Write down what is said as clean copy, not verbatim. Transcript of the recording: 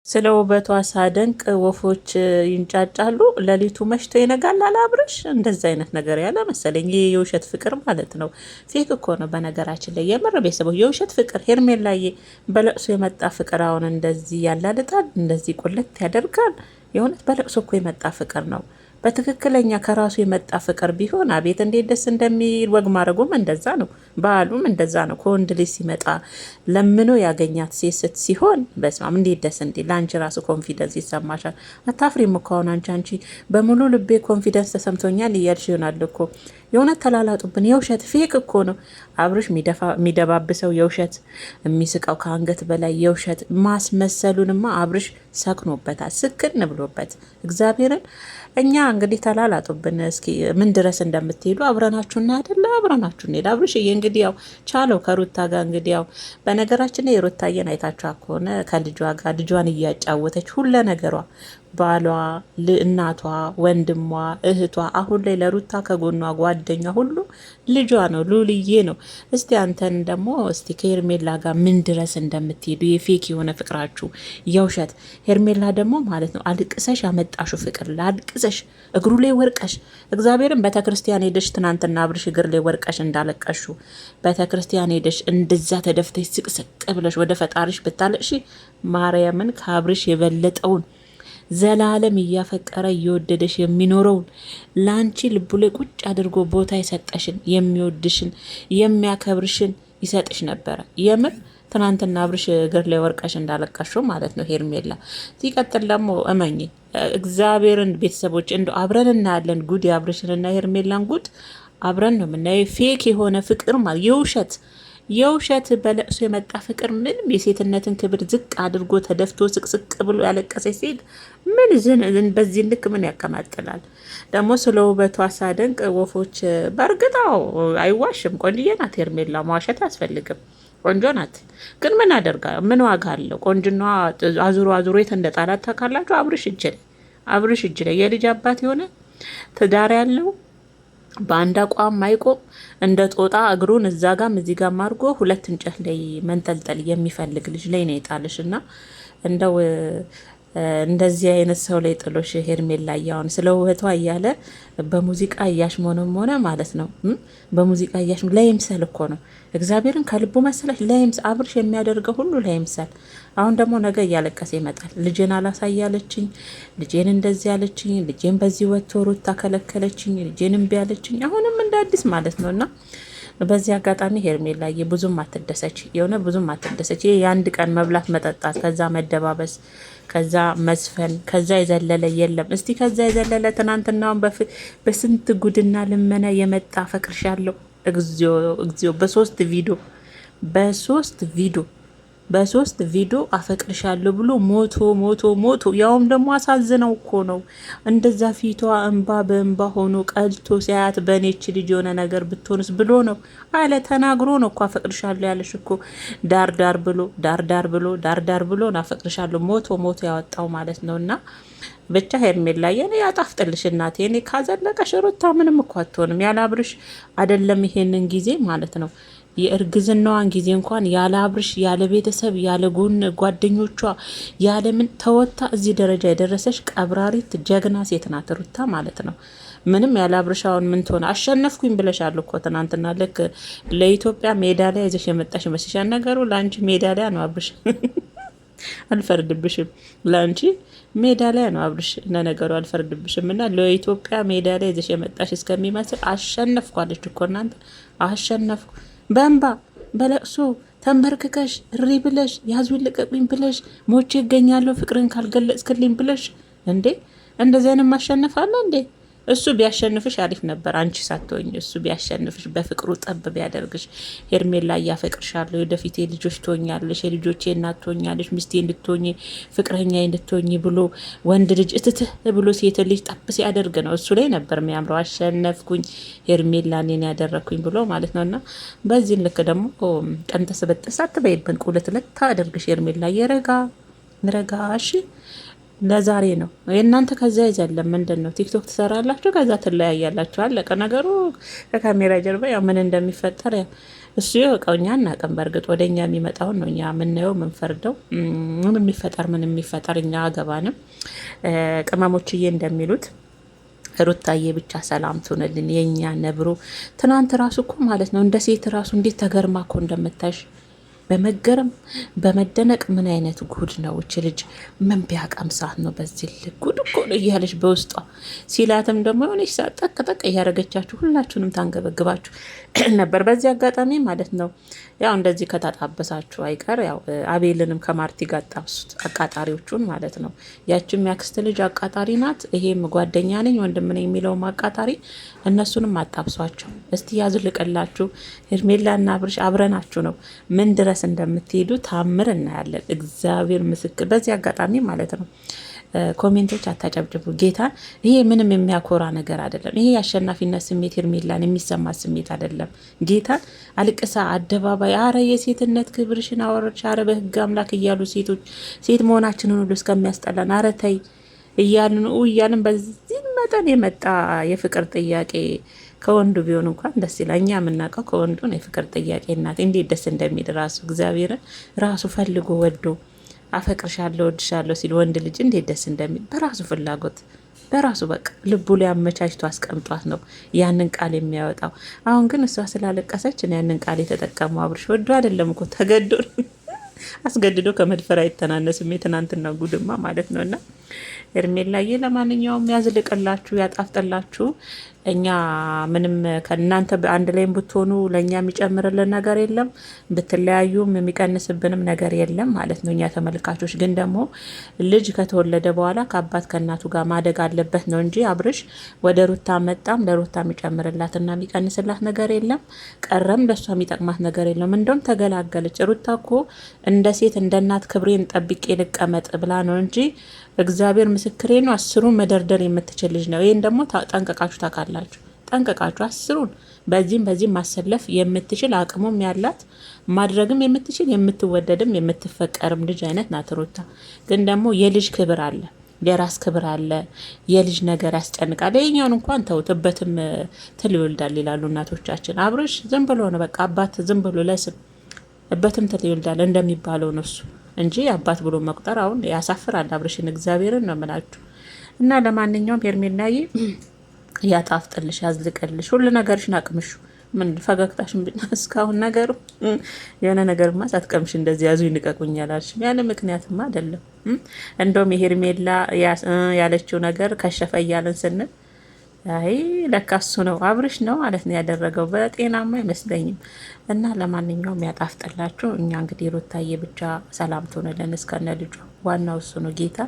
ስለ ውበቷ ሳደንቅ ወፎች ይንጫጫሉ፣ ሌሊቱ መሽቶ ይነጋል አለ አብርሽ። እንደዛ አይነት ነገር ያለ መሰለኝ። ይህ የውሸት ፍቅር ማለት ነው። ፌክ እኮ ነው በነገራችን ላይ የምር ቤተሰቦች፣ የውሸት ፍቅር። ሄርሜላዬ በለቅሶ የመጣ ፍቅር አሁን እንደዚህ ያላልጣል፣ እንደዚህ ቁልት ያደርጋል። የእውነት በለቅሶ እኮ የመጣ ፍቅር ነው። በትክክለኛ ከራሱ የመጣ ፍቅር ቢሆን አቤት እንዴት ደስ እንደሚል። ወግ ማድረጉም እንደዛ ነው፣ ባህሉም እንደዛ ነው። ከወንድ ልጅ ሲመጣ ለምኖ ያገኛት ሴት ሲሆን በስማም እንዴት ደስ እንዴ! ለአንቺ ራሱ ኮንፊደንስ ይሰማሻል። አታፍሪም እኮ አሁን አንቺ በሙሉ ልቤ ኮንፊደንስ ተሰምቶኛል እያልሽ ይሆናል እኮ። የእውነት ተላላጡብን። የውሸት ፌክ እኮ ነው አብርሽ የሚደባብሰው የውሸት የሚስቀው ከአንገት በላይ የውሸት ማስመሰሉንማ አብርሽ ሰክኖበታል፣ ስክን ብሎበት እግዚአብሔርን። እኛ እንግዲህ ተላላጡብን። እስኪ ምን ድረስ እንደምትሄዱ አብረናችሁ እና አይደለ አብረናችሁ እንሄድ። አብርሽዬ እንግዲህ ያው ቻለው ከሩታ ጋር እንግዲህ ያው በነገራችን ላይ የሩታዬን አይታችኋ ከሆነ ከልጇ ጋር ልጇን እያጫወተች ሁለ ነገሯ ባሏ፣ እናቷ፣ ወንድሟ፣ እህቷ አሁን ላይ ለሩታ ከጎኗ ጓደኛ ሁሉ ልጇ ነው፣ ሉልዬ ነው። እስቲ አንተን ደግሞ እስቲ ከሄርሜላ ጋር ምን ድረስ እንደምትሄዱ የፌክ የሆነ ፍቅራችሁ የውሸት። ሄርሜላ ደግሞ ማለት ነው አልቅሰሽ ያመጣሹ ፍቅር ላልቅሰሽ እግሩ ላይ ወርቀሽ እግዚአብሔርን ቤተክርስቲያን ሄደሽ ትናንትና አብርሽ እግር ላይ ወርቀሽ እንዳለቀሹ ቤተክርስቲያን ሄደሽ እንደዛ ተደፍተሽ ስቅስቅ ብለሽ ወደ ፈጣሪሽ ብታለቅሺ ማርያምን ከአብርሽ የበለጠውን ዘላለም እያፈቀረ እየወደደሽ የሚኖረውን ላንቺ ልቡ ላይ ቁጭ አድርጎ ቦታ የሰጠሽን የሚወድሽን የሚያከብርሽን ይሰጥሽ ነበረ። የምር ትናንትና አብርሽ እግር ላይ ወርቀሽ እንዳለቀሽው ማለት ነው ሄርሜላ። ሲቀጥል ደግሞ እመኝ እግዚአብሔርን ቤተሰቦች እንደ አብረን እናያለን ጉድ የአብርሽንና ሄርሜላን ጉድ አብረን ነው የምናየው። ፌክ የሆነ ፍቅር ማለት የውሸት በለቅሶ የመጣ ፍቅር ምንም የሴትነትን ክብር ዝቅ አድርጎ ተደፍቶ ስቅስቅ ብሎ ያለቀሰች ሴት ምን በዚህ ልክ ምን ያከማጥላል? ደግሞ ስለ ውበቷ ሳደንቅ ወፎች በእርግጣው አይዋሽም፣ ቆንጅዬ ናት ሄርሜላ፣ መዋሸት አያስፈልግም። ቆንጆ ናት። ግን ምን አደርጋ ምን ዋጋ አለው? ቆንጅና አዙሮ የት እንደ ጣላት ታውቃላችሁ? አብርሽ እጅ ላይ የልጅ አባት የሆነ ትዳር ያለው በአንድ አቋም ማይቆም እንደ ጦጣ እግሩን እዛ ጋም እዚህ ጋም አድርጎ ሁለት እንጨት ላይ መንጠልጠል የሚፈልግ ልጅ ላይ ነው የጣልሽ። እና እንደው እንደዚህ አይነት ሰው ላይ ጥሎሽ ሄርሜላ እያሁን ስለ ውበቷ እያለ በሙዚቃ እያሽሞነም ሆነ ማለት ነው። በሙዚቃ ለይምሰል እኮ ነው እግዚአብሔርን ከልቡ መሰለሽ። ለይምስ አብርሽ የሚያደርገው ሁሉ ለይምሰል። አሁን ደግሞ ነገ እያለቀሰ ይመጣል። ልጄን አላሳያለችኝ፣ ልጄን እንደዚህ ያለችኝ፣ ልጄን በዚህ ወጥቶ ሩታ ከለከለችኝ፣ ልጄን እምቢ ያለችኝ፣ አሁንም እንደ አዲስ ማለት ነው። እና በዚህ አጋጣሚ ሄርሜላዬ ብዙም አትደሰች፣ የሆነ ብዙም አትደሰች። ይሄ የአንድ ቀን መብላት መጠጣት፣ ከዛ መደባበስ፣ ከዛ መስፈን፣ ከዛ የዘለለ የለም። እስቲ ከዛ የዘለለ ትናንትናውን በስንት ጉድና ልመና የመጣ ፈቅርሻለሁ እግዚኦ በሶስት ቪዲዮ አፈቅርሻለሁ ብሎ ሞቶ ያውም ደግሞ አሳዝነው እኮ ነው። እንደዛ ፊቷ እንባ በእንባ ሆኖ ቀልቶ ሲያያት በኔች ልጅ የሆነ ነገር ብትሆንስ ብሎ ነው አለ። ተናግሮ ነው እኮ አፈቅርሻለሁ ያለሽ እኮ ዳር ብሎ አፈቅርሻለሁ ሞቶ ያወጣው ማለት ነው። እና ብቻ ሄርሜላ የኔ ያጣፍጥልሽ እናቴ። እኔ ካዘለቀሽ ሩታ ምንም እኮ አትሆንም። ያለ አብርሽ አይደለም ይሄንን ጊዜ ማለት ነው የእርግዝናዋን ጊዜ እንኳን ያለ አብርሽ ያለ ቤተሰብ ያለ ጎን ጓደኞቿ ያለ ምን ተወታ እዚህ ደረጃ የደረሰች ቀብራሪት ጀግና ሴት ናት ሩታ ማለት ነው። ምንም ያለ አብርሽ አሁን ምን ትሆነ? አሸነፍኩኝ ብለሻል እኮ ትናንትና። ልክ ለኢትዮጵያ ሜዳሊያ ይዘሽ የመጣሽ ይመስልሻል? ነገሩ ለአንቺ ሜዳሊያ ነው አብርሽ አልፈርድብሽም። ለአንቺ ሜዳሊያ ነው አብርሽ ነገሩ አልፈርድብሽም። እና ለኢትዮጵያ ሜዳሊያ ይዘሽ የመጣሽ እስከሚመስል አሸነፍኳለች እኮ እናንተ። አሸነፍኩ በእንባ በለቅሶ ተንበርክከሽ እሪ ብለሽ ያዙ ልቀቁኝ ብለሽ ሞቼ ይገኛለሁ ፍቅርን ካልገለጽክልኝ ብለሽ እንዴ! እንደዚህ አይነት ማሸነፍ አለ እንዴ? እሱ ቢያሸንፍሽ አሪፍ ነበር። አንቺ ሳትሆኝ እሱ ቢያሸንፍሽ በፍቅሩ ጠብ ቢያደርግሽ። ሄርሜላ እያፈቅርሻለሁ፣ ወደፊት ልጆች ትሆኛለሽ፣ የልጆቼ እናት ትሆኛለሽ፣ ሚስቴ እንድትሆኝ ፍቅረኛ እንድትሆኝ ብሎ ወንድ ልጅ እትትህ ብሎ ሴት ልጅ ጠብ ሲያደርግ ነው እሱ ላይ ነበር የሚያምረው። አሸነፍኩኝ ሄርሜላ እኔን ያደረግኩኝ ብሎ ማለት ነው። እና በዚህ ልክ ደግሞ ቀንተ ስበጥስ አትበይብን። ቁልት ልታ አደርግሽ ሄርሜላ እሺ። ለዛሬ ነው የእናንተ። ከዛ ይዘለም ምንድን ነው ቲክቶክ ትሰራላችሁ፣ ከዛ ትለያያላችሁ። አለቀ ነገሩ። ከካሜራ ጀርባ ያው ምን እንደሚፈጠር እሱ የወቀው እኛ እናቀም። በእርግጥ ወደ እኛ የሚመጣውን ነው እኛ የምናየው የምንፈርደው። ምን የሚፈጠር እኛ አገባንም። ቅመሞችዬ እንደሚሉት ሩታዬ ብቻ ሰላም ትሆንልን የእኛ ነብሮ። ትናንት ራሱ እኮ ማለት ነው እንደ ሴት ራሱ እንዴት ተገርማ እኮ እንደምታይሽ በመገረም በመደነቅ ምን አይነት ጉድ ነው እች ልጅ ምን ቢያቀምሳት ነው በዚህ ልክ ጉድ እኮ ነው እያለች በውስጧ ሲላትም ደግሞ የሆነች ሰዓት ጠቅ ጠቅ እያደረገቻችሁ ሁላችሁንም ታንገበግባችሁ ነበር። በዚህ አጋጣሚ ማለት ነው ያው እንደዚህ ከታጣበሳችሁ አይቀር ያው አቤልንም ከማርቲ ጋር ጣብሱት፣ አቃጣሪዎቹን ማለት ነው። ያችም ያክስት ልጅ አቃጣሪ ናት፣ ይሄም ጓደኛ ነኝ ወንድም ነኝ የሚለውም አቃጣሪ፣ እነሱንም አጣብሷቸው እስቲ ያዝልቅላችሁ። ሄርሜላና አብርሽ አብረናችሁ ነው ምን ድረስ እንደምትሄዱ ታምር እናያለን። እግዚአብሔር ምስክር። በዚህ አጋጣሚ ማለት ነው ኮሜንቶች አታጨብጭቡ። ጌታ ይሄ ምንም የሚያኮራ ነገር አይደለም። ይሄ የአሸናፊነት ስሜት ሄርሜላን የሚሰማት ስሜት አይደለም። ጌታ አልቅሳ አደባባይ አረ የሴትነት ክብርሽን አወረድሽ፣ አረ በህግ አምላክ እያሉ ሴቶች ሴት መሆናችንን ሁሉ እስከሚያስጠላን አረ ተይ እያልን በዚህ መጠን የመጣ የፍቅር ጥያቄ ከወንዱ ቢሆን እንኳን ደስ ይላል። እኛ የምናውቀው ከወንዱ ነው የፍቅር ጥያቄ። እናት እንዴት ደስ እንደሚል ራሱ እግዚአብሔርን ራሱ ፈልጎ ወዶ አፈቅርሻለሁ ወድሻለሁ ሲል ወንድ ልጅ እንዴት ደስ እንደሚል በራሱ ፍላጎት በራሱ በቃ ልቡ ላይ አመቻችቶ አስቀምጧት ነው ያንን ቃል የሚያወጣው። አሁን ግን እሷ ስላለቀሰች ያንን ቃል የተጠቀመው አብርሽ ወዶ አይደለም እኮ ተገዶ አስገድዶ ከመድፈር አይተናነስም። የትናንትና ጉድማ ማለት ነውና ሄርሜላዬ ለማንኛውም ያዝልቅላችሁ፣ ያጣፍጥላችሁ። እኛ ምንም ከእናንተ አንድ ላይም ብትሆኑ ለእኛ የሚጨምርልን ነገር የለም፣ ብትለያዩም የሚቀንስብንም ነገር የለም ማለት ነው። እኛ ተመልካቾች ግን ደግሞ ልጅ ከተወለደ በኋላ ከአባት ከእናቱ ጋር ማደግ አለበት ነው እንጂ አብርሽ ወደ ሩታ መጣም ለሩታ የሚጨምርላትና የሚቀንስላት ነገር የለም፣ ቀረም ለእሷ የሚጠቅማት ነገር የለም። እንደውም ተገላገለች። ሩታ እኮ እንደ ሴት እንደ እናት ክብሬን ጠብቄ ልቀመጥ ብላ ነው እንጂ እግዚአብሔር ምስክሬ ነው። 10ሩን መደርደር የምትችል ልጅ ነው። ይህን ደግሞ ጠንቀቃችሁ ታውቃላችሁ። ጠንቀቃችሁ 10ሩን በዚህም ማሰለፍ የምትችል አቅሙም ያላት ማድረግም የምትችል የምትወደድም የምትፈቀርም ልጅ አይነት ናት ሩታ። ግን ደግሞ የልጅ ክብር አለ፣ የራስ ክብር አለ። የልጅ ነገር ያስጨንቃል። ይሄኛውን እንኳን ተውትበትም ትል ይወልዳል ይላሉ እናቶቻችን። አብርሽ ዝም ብሎ ነው በቃ አባት ዝም ብሎ ለስም እበትም ትል ይወልዳል እንደሚባለው ነው እሱ እንጂ አባት ብሎ መቁጠር አሁን ያሳፍራል። አብርሽን እግዚአብሔርን ነው የምላችሁ። እና ለማንኛውም ሄርሜላዬ ያጣፍጥልሽ፣ ያዝልቅልሽ፣ ሁሉ ነገርሽን አቅምሹ። ምን ፈገግታሽን እስካሁን ነገሩ የሆነ ነገርማ ሳትቀምሽ እንደዚህ ያዙ ይንቀቁኛል አልሽም። ያለ ምክንያትማ አይደለም። እንደውም የሄርሜላ ያለችው ነገር ከሸፈ እያለን ስንል አይ ለካ እሱ ነው አብርሽ ነው ማለት ነው ያደረገው። በጤናማ አይመስለኝም። እና ለማንኛውም ያጣፍጥላችሁ። እኛ እንግዲህ ሩታዬ ብቻ ሰላም ትሆንልን እስከነ ልጇ። ዋናው እሱ ነው ጌታ